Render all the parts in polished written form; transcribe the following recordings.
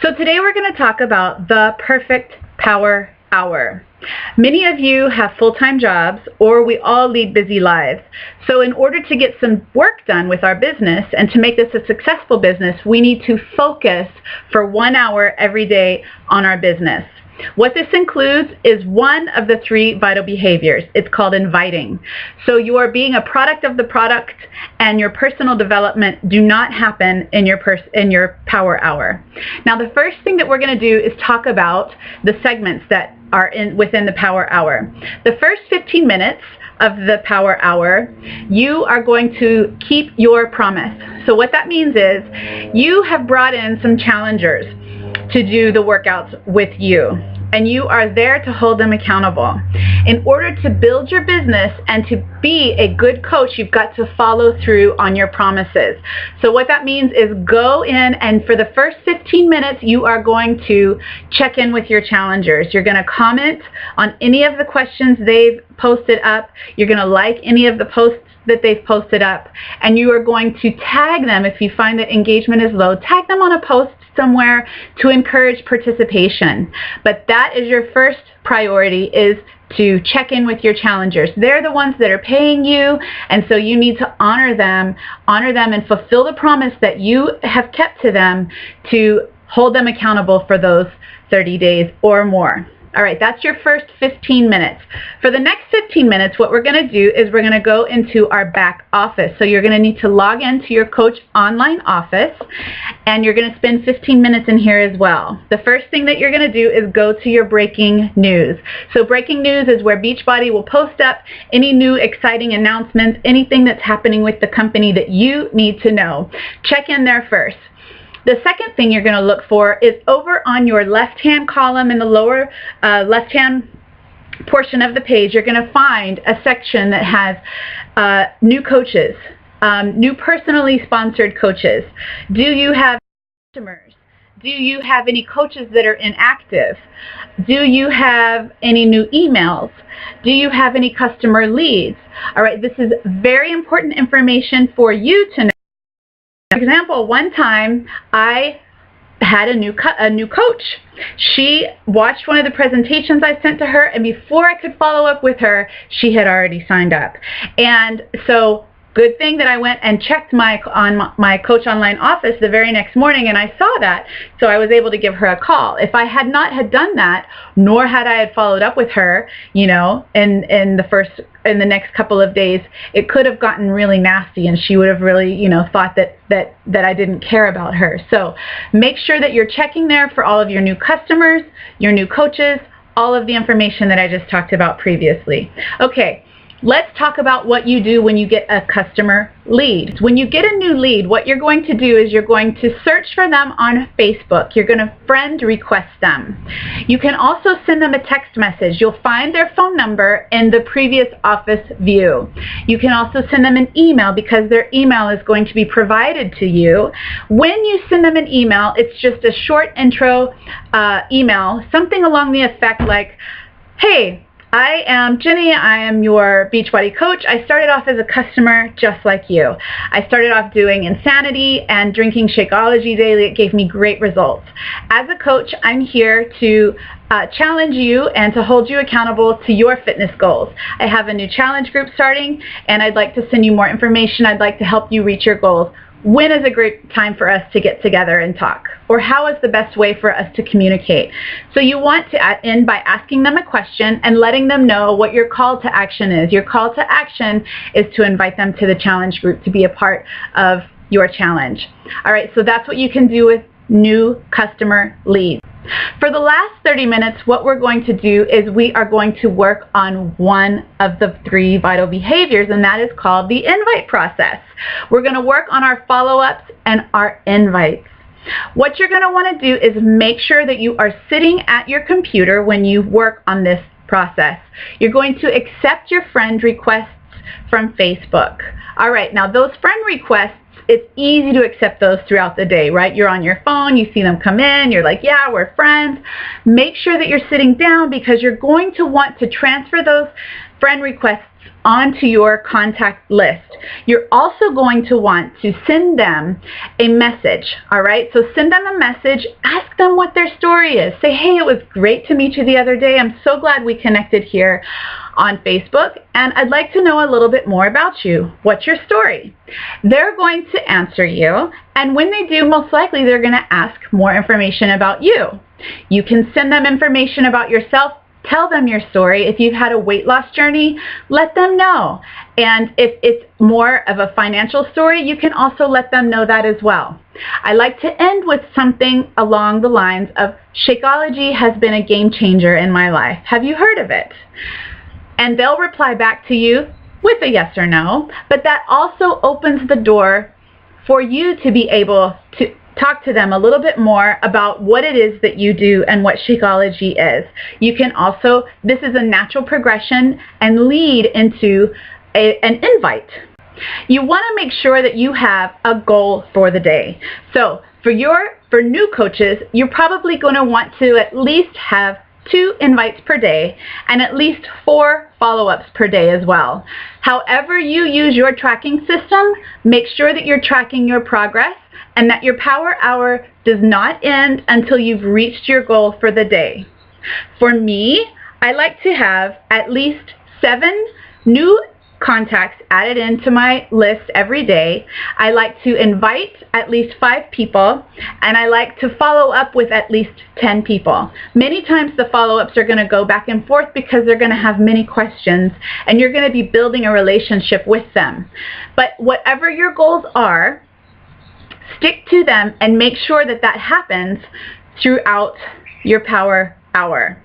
So today we're going to talk about the perfect power hour. Many of you have full-time jobs, or we all lead busy lives. So in order to get some work done with our business and to make this a successful business, we need to focus for 1 hour every day on our business. What this includes is one of the 3 vital behaviors. It's called inviting. So you are being a product of the product, and your personal development do not happen in your power hour. Now, the first thing that we're going to do is talk about the segments that are within the power hour. The first 15 minutes of the power hour, you are going to keep your promise. So what that means is you have brought in some challengers to do the workouts with you, and you are there to hold them accountable. In order to build your business and to be a good coach, you've got to follow through on your promises. So what that means is go in, and for the first 15 minutes, you are going to check in with your challengers. You're going to comment on any of the questions they've posted up. You're going to like any of the posts that they've posted up, and you are going to tag them. If you find that engagement is low, tag them on a post somewhere to encourage participation. But that is your first priority, is to check in with your challengers. They're the ones that are paying you, and so you need to honor them and fulfill the promise that you have kept to them to hold them accountable for those 30 days or more. All right, that's your first 15 minutes. For the next 15 minutes, what we're going to do is we're going to go into our back office. So you're going to need to log into your Coach Online office, and you're going to spend 15 minutes in here as well. The first thing that you're going to do is go to your breaking news. So breaking news is where Beachbody will post up any new exciting announcements, anything that's happening with the company that you need to know. Check in there first. The second thing you're going to look for is over on your left-hand column in the lower left-hand portion of the page. You're going to find a section that has new coaches, new personally sponsored coaches. Do you have customers? Do you have any coaches that are inactive? Do you have any new emails? Do you have any customer leads? All right, this is very important information for you to know. For example, one time I had a new coach. She watched one of the presentations I sent to her, and before I could follow up with her, she had already signed up. And so good thing that I went and checked my Coach Online office the very next morning, and I saw that, so I was able to give her a call. If I had not had done that, nor had I had followed up with her, you know, in the next couple of days, it could have gotten really nasty, and she would have really, you know, thought that I didn't care about her. So make sure that you're checking there for all of your new customers, your new coaches, all of the information that I just talked about previously. Okay. Let's talk about what you do when you get a customer lead. When you get a new lead, what you're going to do is you're going to search for them on Facebook. You're going to friend request them. You can also send them a text message. You'll find their phone number in the previous office view. You can also send them an email, because their email is going to be provided to you. When you send them an email, it's just a short intro email, something along the effect like, "Hey, I am Jenny. I am your Beachbody coach. I started off as a customer just like you. I started off doing Insanity and drinking Shakeology daily. It gave me great results. As a coach, I'm here to challenge you and to hold you accountable to your fitness goals. I have a new challenge group starting, and I'd like to send you more information. I'd like to help you reach your goals. When is a great time for us to get together and talk? Or how is the best way for us to communicate?" So you want to end by asking them a question and letting them know what your call to action is. Your call to action is to invite them to the challenge group to be a part of your challenge. All right, so that's what you can do with new customer leads. For the last 30 minutes, what we're going to do is we are going to work on one of the 3 vital behaviors, and that is called the invite process. We're going to work on our follow-ups and our invites. What you're going to want to do is make sure that you are sitting at your computer when you work on this process. You're going to accept your friend requests from Facebook. All right, now those friend requests, it's easy to accept those throughout the day, right? You're on your phone, you see them come in, you're like, yeah, we're friends. Make sure that you're sitting down, because you're going to want to transfer those friend requests onto your contact list. You're also going to want to send them a message, all right? So send them a message, ask ask them what their story is. Say, hey, it was great to meet you the other day. I'm so glad we connected here on Facebook, and I'd like to know a little bit more about you. What's your story? They're going to answer you, and when they do, most likely they're going to ask more information about you. You can send them information about yourself. Tell them your story. If you've had a weight loss journey, let them know. And if it's more of a financial story, you can also let them know that as well. I like to end with something along the lines of, Shakeology has been a game changer in my life. Have you heard of it? And they'll reply back to you with a yes or no, but that also opens the door for you to be able to talk to them a little bit more about what it is that you do and what Shakeology is. You can also, this is a natural progression and lead into an invite. You want to make sure that you have a goal for the day. So for new coaches, you're probably going to want to at least have 2 invites per day and at least 4 follow-ups per day as well. However you use your tracking system, make sure that you're tracking your progress and that your power hour does not end until you've reached your goal for the day. For me, I like to have at least 7 new contacts added into my list every day. I like to invite at least 5 people, and I like to follow up with at least 10 people. Many times the follow-ups are going to go back and forth because they're going to have many questions, and you're going to be building a relationship with them. But whatever your goals are, stick to them and make sure that that happens throughout your power hour.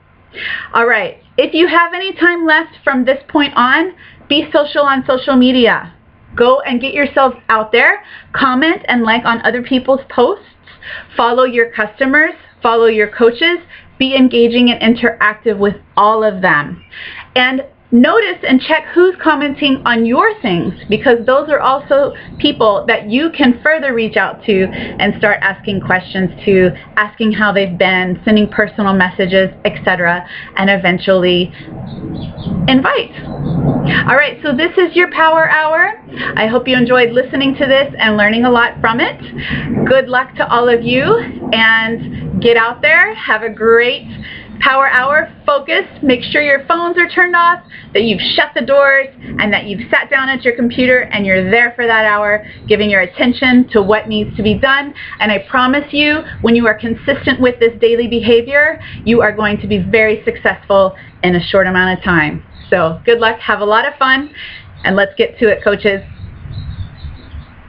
All right, if you have any time left from this point on, be social on social media. Go and get yourself out there, comment and like on other people's posts, follow your customers, follow your coaches, be engaging and interactive with all of them. And notice and check who's commenting on your things, because those are also people that you can further reach out to and start asking questions to, asking how they've been, sending personal messages, etc., and eventually invite. All right, so this is your power hour. I hope you enjoyed listening to this and learning a lot from it. Good luck to all of you, and get out there. Have a great power hour. Focus. Make sure your phones are turned off, that you've shut the doors, and that you've sat down at your computer and you're there for that hour, giving your attention to what needs to be done. And I promise you, when you are consistent with this daily behavior, you are going to be very successful in a short amount of time. So good luck. Have a lot of fun, and let's get to it, coaches.